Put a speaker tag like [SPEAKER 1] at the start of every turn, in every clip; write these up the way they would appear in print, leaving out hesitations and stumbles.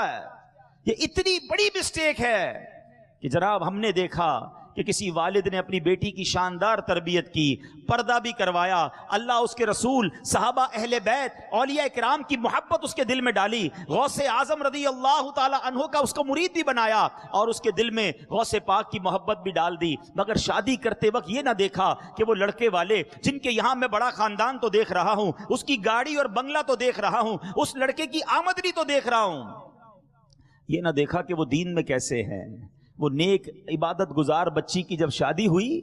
[SPEAKER 1] ہے. یہ اتنی بڑی مسٹیک ہے کہ جناب ہم نے دیکھا کہ کسی والد نے اپنی بیٹی کی شاندار تربیت کی, پردہ بھی کروایا, اللہ اس کے رسول, صحابہ, اہل بیت, اولیاء کرام کی محبت اس کے دل میں ڈالی, غوث اعظم رضی اللہ تعالی عنہ کا اس کو مرید بھی بنایا اور اس کے دل میں غوث پاک کی محبت بھی ڈال دی. مگر شادی کرتے وقت یہ نہ دیکھا کہ وہ لڑکے والے جن کے یہاں میں بڑا خاندان تو دیکھ رہا ہوں, اس کی گاڑی اور بنگلہ تو دیکھ رہا ہوں, اس لڑکے کی آمدنی تو دیکھ رہا ہوں, یہ نہ دیکھا کہ وہ دین میں کیسے ہے. وہ نیک عبادت گزار بچی کی جب شادی ہوئی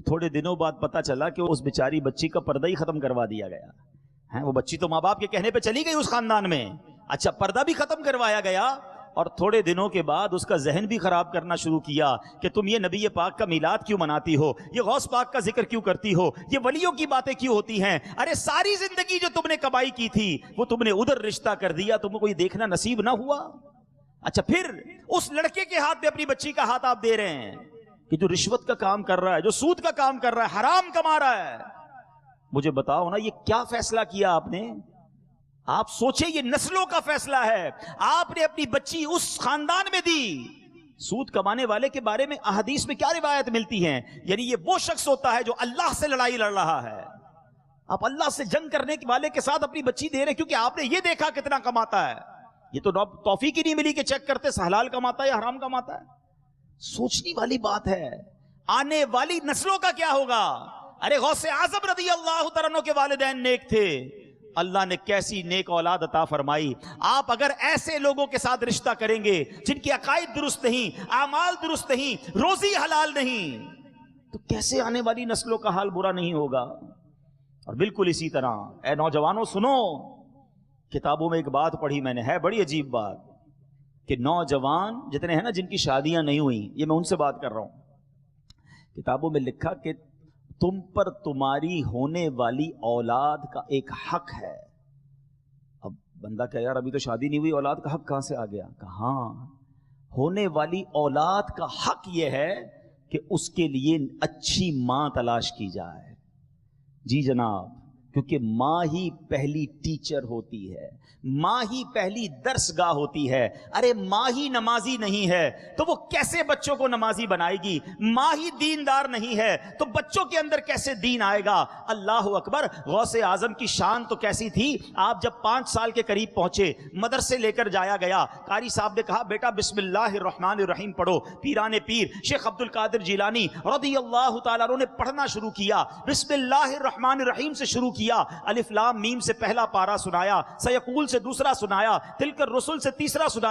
[SPEAKER 1] تھوڑے دنوں بعد پتا چلا کہ اس بیچاری بچی کا پردہ ہی ختم کروا دیا گیا ہے. وہ بچی تو ماں باپ کے کہنے پہ چلی گئی اس خاندان میں, اچھا پردہ بھی ختم کروایا گیا, اور تھوڑے دنوں کے بعد اس کا ذہن بھی خراب کرنا شروع کیا کہ تم یہ نبی پاک کا میلاد کیوں مناتی ہو, یہ غوث پاک کا ذکر کیوں کرتی ہو, یہ ولیوں کی باتیں کیوں ہوتی ہیں. ارے ساری زندگی جو تم نے کمائی کی تھی وہ تم نے ادھر رشتہ کر دیا, تم کو کوئی دیکھنا نصیب نہ ہوا. اچھا پھر اس لڑکے کے ہاتھ پہ اپنی بچی کا ہاتھ آپ دے رہے ہیں کہ جو رشوت کا کام کر رہا ہے, جو سود کا کام کر رہا ہے, حرام کما رہا ہے. مجھے بتاؤ نا یہ کیا فیصلہ کیا آپ نے؟ آپ سوچیں یہ نسلوں کا فیصلہ ہے. آپ نے اپنی بچی اس خاندان میں دی. سود کمانے والے کے بارے میں احادیث میں کیا روایت ملتی ہیں؟ یعنی یہ وہ شخص ہوتا ہے جو اللہ سے لڑائی لڑ رہا ہے. آپ اللہ سے جنگ کرنے والے کے ساتھ اپنی بچی دے رہے کیونکہ آپ نے یہ دیکھا کتنا کماتا ہے. یہ تو توفیق ہی نہیں ملی کہ چیک کرتے حلال کماتا ہے یا حرام کماتا ہے. سوچنے والی بات ہے. آنے والی نسلوں کا کیا ہوگا؟ ارے غوث اعظم رضی اللہ تعالیٰ عنہ کے والدین نیک تھے, اللہ نے کیسی نیک اولاد عطا فرمائی. آپ اگر ایسے لوگوں کے ساتھ رشتہ کریں گے جن کی عقائد درست نہیں, اعمال درست نہیں, روزی حلال نہیں, تو کیسے آنے والی نسلوں کا حال برا نہیں ہوگا؟ اور بالکل اسی طرح اے نوجوانوں سنو, کتابوں میں ایک بات پڑھی میں نے, ہے بڑی عجیب بات, کہ نوجوان جتنے ہیں نا جن کی شادیاں نہیں ہوئی, یہ میں ان سے بات کر رہا ہوں, کتابوں میں لکھا کہ تم پر تمہاری ہونے والی اولاد کا ایک حق ہے. اب بندہ کہ یار ابھی تو شادی نہیں ہوئی, اولاد کا حق کہاں سے آ گیا؟ کہاں ہونے والی اولاد کا حق یہ ہے کہ اس کے لیے اچھی ماں تلاش کی جائے. جی جناب, کیونکہ ماں ہی پہلی ٹیچر ہوتی ہے, ماں ہی پہلی درس گاہ ہوتی ہے. ارے ماں ہی نمازی نہیں ہے تو وہ کیسے بچوں کو نمازی بنائے گی؟ ماں ہی دیندار نہیں ہے تو بچوں کے اندر کیسے دین آئے گا؟ اللہ اکبر. غوث اعظم کی شان تو کیسی تھی, آپ جب 5 سال کے قریب پہنچے, مدرسے لے کر جایا گیا, قاری صاحب نے کہا بیٹا بسم اللہ الرحمن الرحیم پڑھو. پیران پیر شیخ عبد القادر جیلانی رضی اللہ تعالیٰ عنہ نے پڑھنا شروع کیا, بسم اللہ الرحمن الرحیم سے شروع کیا, الف لام میم سے پہلا پارا سنایا, سیقول سے دوسرا سنایا, تلک الرسل سے تیسرا سنایا.